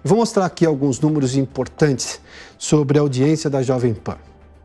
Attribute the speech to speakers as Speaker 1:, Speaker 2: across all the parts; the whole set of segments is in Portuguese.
Speaker 1: Vou mostrar aqui alguns números importantes sobre a audiência da Jovem Pan.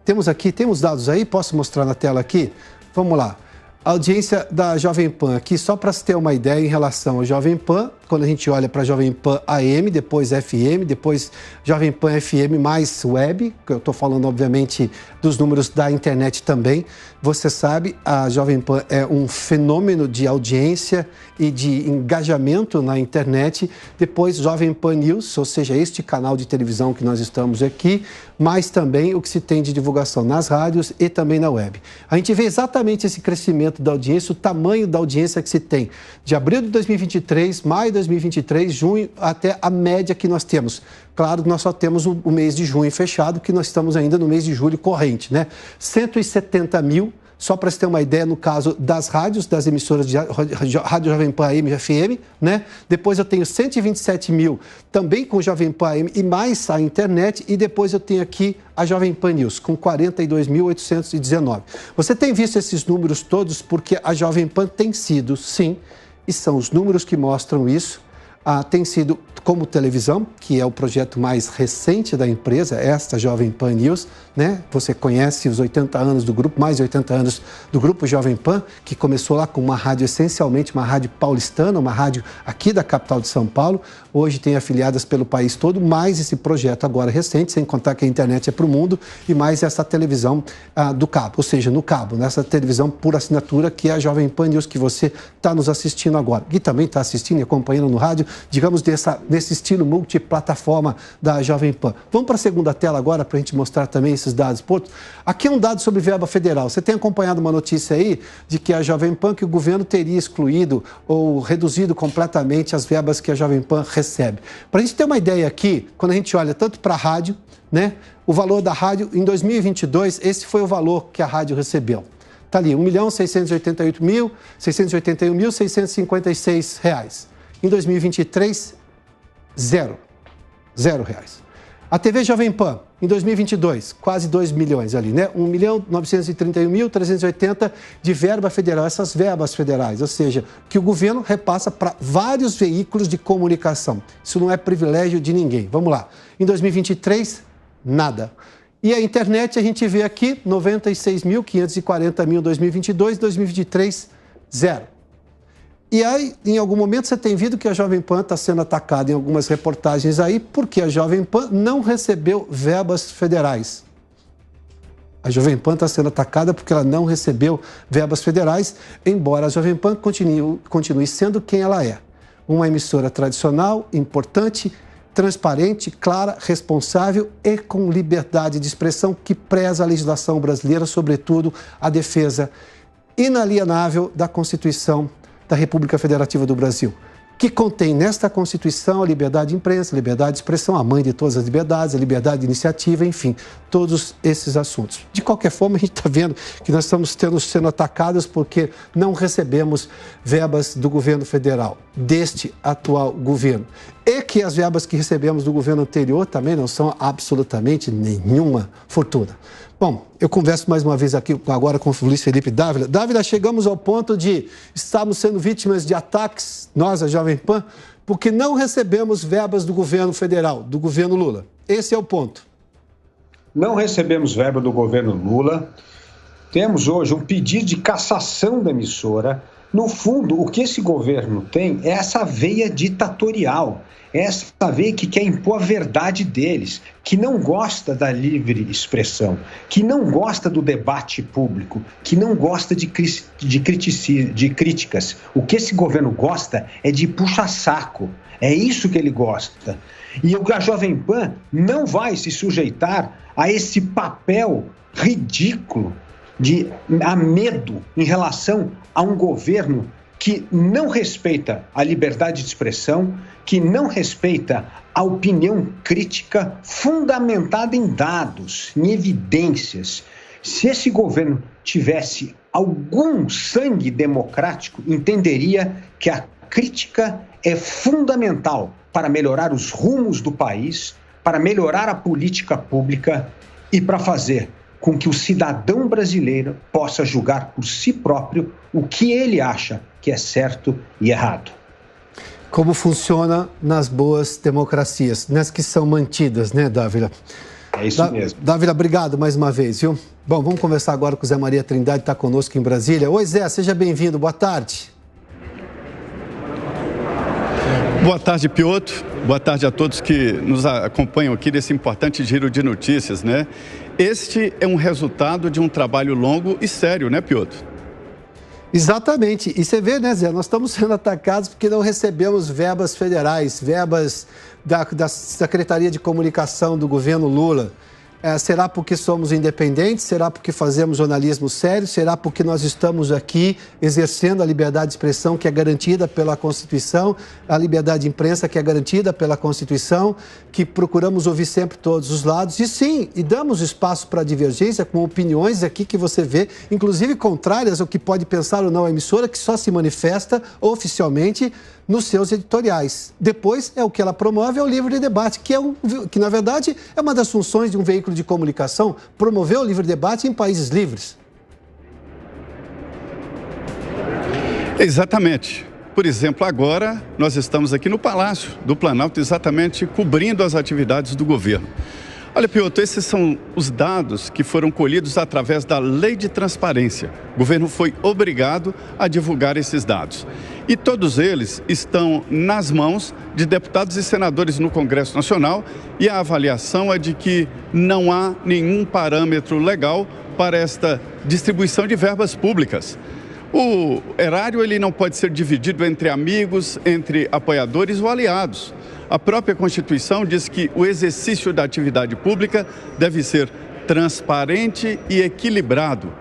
Speaker 1: Temos dados aí? Posso mostrar na tela aqui? Vamos lá. A audiência da Jovem Pan aqui, só para se ter uma ideia em relação ao Jovem Pan, quando a gente olha para Jovem Pan AM, depois FM, depois Jovem Pan FM mais web, que eu estou falando, obviamente, dos números da internet também. Você sabe, a Jovem Pan é um fenômeno de audiência e de engajamento na internet. Depois, Jovem Pan News, ou seja, este canal de televisão que nós estamos aqui, mas também o que se tem de divulgação nas rádios e também na web. A gente vê exatamente esse crescimento da audiência, o tamanho da audiência que se tem de abril de 2023, maio de 2023, junho, até a média que nós temos. Claro que nós só temos o mês de junho fechado, porque nós estamos ainda no mês de julho corrente, né? 170 mil, só para você ter uma ideia, no caso das rádios, das emissoras de Rádio Jovem Pan AM e FM, né? Depois eu tenho 127 mil também com Jovem Pan AM e mais a internet, e depois eu tenho aqui a Jovem Pan News, com 42.819. Você tem visto esses números todos porque a Jovem Pan tem sido, sim, e são os números que mostram isso, tem sido como televisão, que é o projeto mais recente da empresa, esta Jovem Pan News, né? Você conhece os 80 anos do grupo, mais de 80 anos do grupo Jovem Pan, que começou lá com uma rádio, essencialmente uma rádio paulistana, uma rádio aqui da capital de São Paulo. Hoje tem afiliadas pelo país todo, mais esse projeto agora recente, sem contar que a internet é para o mundo, e mais essa televisão do cabo, ou seja, no cabo, nessa televisão por assinatura, que é a Jovem Pan News, que você está nos assistindo agora. E também está assistindo e acompanhando no rádio, digamos, nesse estilo multiplataforma da Jovem Pan. Vamos para a segunda tela agora, para a gente mostrar também esses dados. Aqui é um dado sobre verba federal. Você tem acompanhado uma notícia aí de que a Jovem Pan, que o governo teria excluído ou reduzido completamente as verbas que a Jovem Pan recebe. Para a gente ter uma ideia aqui, quando a gente olha tanto para a rádio, né, o valor da rádio, em 2022, esse foi o valor que a rádio recebeu. Está ali, R$ 1.681.656 Em 2023, zero reais. A TV Jovem Pan, em 2022, quase 2 milhões ali, né? 1.931.380 de verba federal, essas verbas federais, ou seja, que o governo repassa para vários veículos de comunicação. Isso não é privilégio de ninguém. Vamos lá. Em 2023, nada. E a internet, a gente vê aqui, 96.540 mil em 2022, 2023, zero. E aí, em algum momento, você tem visto que a Jovem Pan está sendo atacada em algumas reportagens aí, porque a Jovem Pan não recebeu verbas federais. A Jovem Pan está sendo atacada porque ela não recebeu verbas federais, embora a Jovem Pan continue sendo quem ela é. Uma emissora tradicional, importante, transparente, clara, responsável e com liberdade de expressão, que preza a legislação brasileira, sobretudo a defesa inalienável da Constituição da República Federativa do Brasil, que contém nesta Constituição a liberdade de imprensa, a liberdade de expressão, a mãe de todas as liberdades, a liberdade de iniciativa, enfim, todos esses assuntos. De qualquer forma, a gente está vendo que nós estamos sendo atacados porque não recebemos verbas do governo federal, deste atual governo. E que as verbas que recebemos do governo anterior também não são absolutamente nenhuma fortuna. Bom, eu converso mais uma vez aqui agora com o Luiz Felipe Dávila. Dávila, chegamos ao ponto de estarmos sendo vítimas de ataques, nós, a Jovem Pan, porque não recebemos verbas do governo federal, do governo Lula. Esse é o ponto.
Speaker 2: Não recebemos verba do governo Lula. Temos hoje um pedido de cassação da emissora. No fundo, o que esse governo tem é essa veia ditatorial, essa veia que quer impor a verdade deles, que não gosta da livre expressão, que não gosta do debate público, que não gosta de críticas. O que esse governo gosta é de puxa-saco, é isso que ele gosta. E a Jovem Pan não vai se sujeitar a esse papel ridículo a medo em relação a um governo que não respeita a liberdade de expressão, que não respeita a opinião crítica fundamentada em dados, em evidências. Se esse governo tivesse algum sangue democrático, entenderia que a crítica é fundamental para melhorar os rumos do país, para melhorar a política pública e para fazer com que o cidadão brasileiro possa julgar por si próprio o que ele acha que é certo e errado.
Speaker 1: Como funciona nas boas democracias, nas que são mantidas, né, Dávila?
Speaker 2: É isso mesmo.
Speaker 1: Dávila, obrigado mais uma vez, viu? Bom, vamos conversar agora com o Zé Maria Trindade, que está conosco em Brasília. Oi, Zé, seja bem-vindo, boa tarde.
Speaker 3: Boa tarde, Piotr. Boa tarde a todos que nos acompanham aqui nesse importante giro de notícias, né? Este é um resultado de um trabalho longo e sério, né, Piotr?
Speaker 1: Exatamente. E você vê, né, Zé, nós estamos sendo atacados porque não recebemos verbas federais, verbas da Secretaria de Comunicação do governo Lula. Será porque somos independentes? Será porque fazemos jornalismo sério? Será porque nós estamos aqui exercendo a liberdade de expressão que é garantida pela Constituição, a liberdade de imprensa que é garantida pela Constituição, que procuramos ouvir sempre todos os lados? E sim, e damos espaço para divergência com opiniões aqui que você vê, inclusive contrárias ao que pode pensar ou não a emissora, que só se manifesta oficialmente nos seus editoriais. Depois, o que ela promove é o livre debate, que na verdade é uma das funções de um veículo de comunicação, promover o livre debate em países livres.
Speaker 3: Exatamente. Por exemplo, agora nós estamos aqui no Palácio do Planalto, exatamente cobrindo as atividades do governo. Olha, Piotr, esses são os dados que foram colhidos através da Lei de Transparência. O governo foi obrigado a divulgar esses dados. E todos eles estão nas mãos de deputados e senadores no Congresso Nacional, e a avaliação é de que não há nenhum parâmetro legal para esta distribuição de verbas públicas. O erário ele não pode ser dividido entre amigos, entre apoiadores ou aliados. A própria Constituição diz que o exercício da atividade pública deve ser transparente e equilibrado.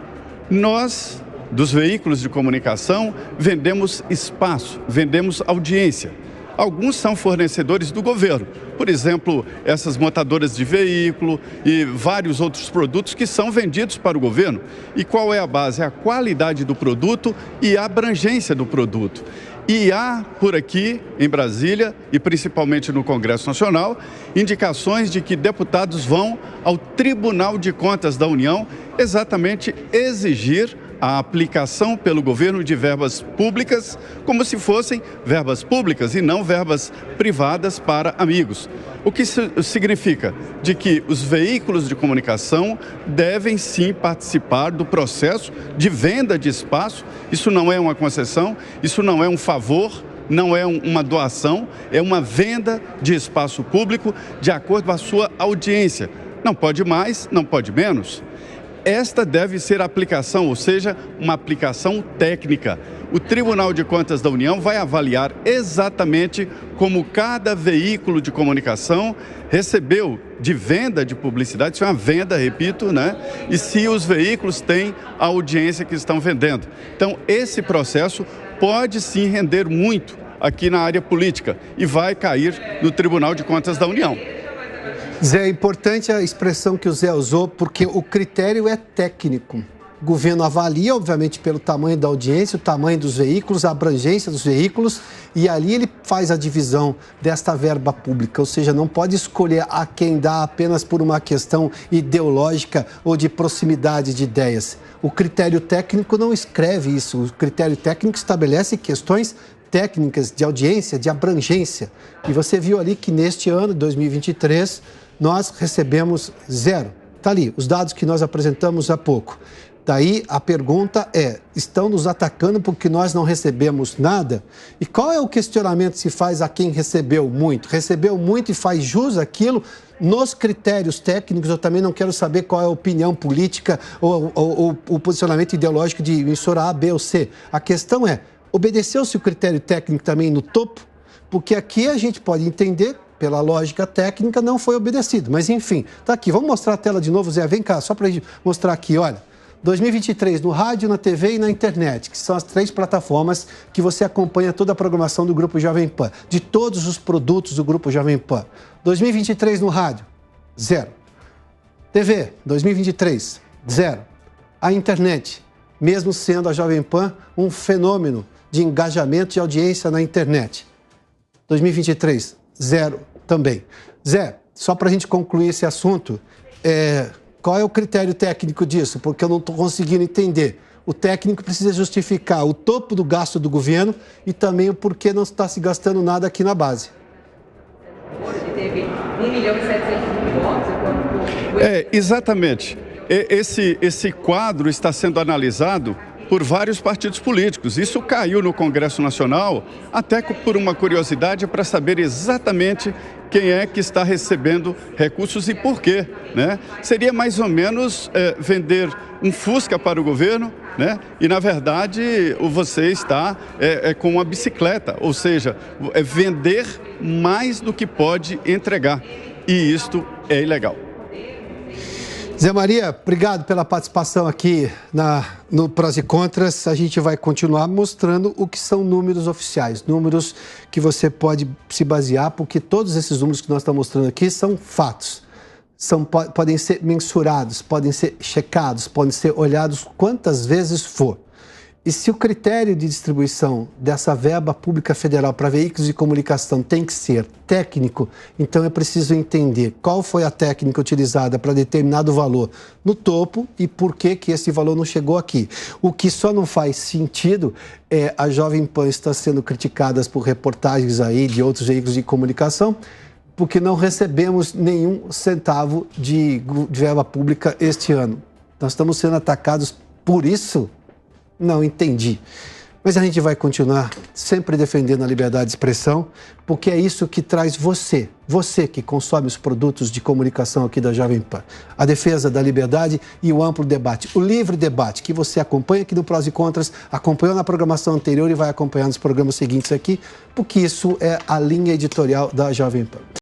Speaker 3: Nós, dos veículos de comunicação, vendemos espaço, vendemos audiência. Alguns são fornecedores do governo, por exemplo, essas montadoras de veículo e vários outros produtos que são vendidos para o governo. E qual é a base? É a qualidade do produto e a abrangência do produto. E há por aqui, em Brasília, e principalmente no Congresso Nacional, indicações de que deputados vão ao Tribunal de Contas da União exatamente exigir a aplicação pelo governo de verbas públicas como se fossem verbas públicas e não verbas privadas para amigos. O que significa de que os veículos de comunicação devem sim participar do processo de venda de espaço. Isso não é uma concessão, isso não é um favor, não é uma doação, é uma venda de espaço público de acordo com a sua audiência. Não pode mais, não pode menos. Esta deve ser a aplicação, ou seja, uma aplicação técnica. O Tribunal de Contas da União vai avaliar exatamente como cada veículo de comunicação recebeu de venda de publicidade, isso é uma venda, repito, né? E se os veículos têm a audiência que estão vendendo. Então, esse processo pode sim render muito aqui na área política e vai cair no Tribunal de Contas da União.
Speaker 1: Zé, é importante a expressão que o Zé usou, porque o critério é técnico. O governo avalia, obviamente, pelo tamanho da audiência, o tamanho dos veículos, a abrangência dos veículos, e ali ele faz a divisão desta verba pública, ou seja, não pode escolher a quem dá apenas por uma questão ideológica ou de proximidade de ideias. O critério técnico não escreve isso, o critério técnico estabelece questões técnicas de audiência, de abrangência. E você viu ali que neste ano, 2023, nós recebemos zero. Está ali, os dados que nós apresentamos há pouco. Daí a pergunta é, estão nos atacando porque nós não recebemos nada? E qual é o questionamento que se faz a quem recebeu muito? Recebeu muito e faz jus àquilo? Nos critérios técnicos, eu também não quero saber qual é a opinião política ou o posicionamento ideológico de emissora A, B ou C. A questão é, obedeceu-se o critério técnico também no topo? Porque aqui a gente pode entender, pela lógica técnica, não foi obedecido. Mas, enfim, tá aqui. Vamos mostrar a tela de novo, Zé. Vem cá, só para a gente mostrar aqui, olha. 2023, no rádio, na TV e na internet, que são as 3 plataformas que você acompanha toda a programação do Grupo Jovem Pan, de todos os produtos do Grupo Jovem Pan. 2023 no rádio, 0. TV, 2023, 0. A internet, mesmo sendo a Jovem Pan um fenômeno de engajamento e audiência na internet. 2023, 0 também. Zé, só para a gente concluir esse assunto, qual é o critério técnico disso? Porque eu não estou conseguindo entender. O técnico precisa justificar o topo do gasto do governo e também o porquê não está se gastando nada aqui na base.
Speaker 4: Teve 1.700.000
Speaker 3: Exatamente. Esse quadro está sendo analisado por vários partidos políticos. Isso caiu no Congresso Nacional, até por uma curiosidade para saber exatamente quem é que está recebendo recursos e por quê, né? Seria mais ou menos vender um Fusca para o governo, né? E, na verdade, você está com uma bicicleta, ou seja, vender mais do que pode entregar. E isto é ilegal.
Speaker 1: Zé Maria, obrigado pela participação aqui no Prós e Contras. A gente vai continuar mostrando o que são números oficiais, números que você pode se basear, porque todos esses números que nós estamos mostrando aqui são fatos. Podem ser mensurados, podem ser checados, podem ser olhados quantas vezes for. E se o critério de distribuição dessa verba pública federal para veículos de comunicação tem que ser técnico, então é preciso entender qual foi a técnica utilizada para determinado valor no topo e por que esse valor não chegou aqui. O que só não faz sentido é a Jovem Pan estar sendo criticada por reportagens aí de outros veículos de comunicação, porque não recebemos nenhum centavo de verba pública este ano. Nós estamos sendo atacados por isso? Não entendi. Mas a gente vai continuar sempre defendendo a liberdade de expressão, porque é isso que traz você que consome os produtos de comunicação aqui da Jovem Pan. A defesa da liberdade e o amplo debate, o livre debate que você acompanha aqui no Prós e Contras, acompanhou na programação anterior e vai acompanhar nos programas seguintes aqui, porque isso é a linha editorial da Jovem Pan.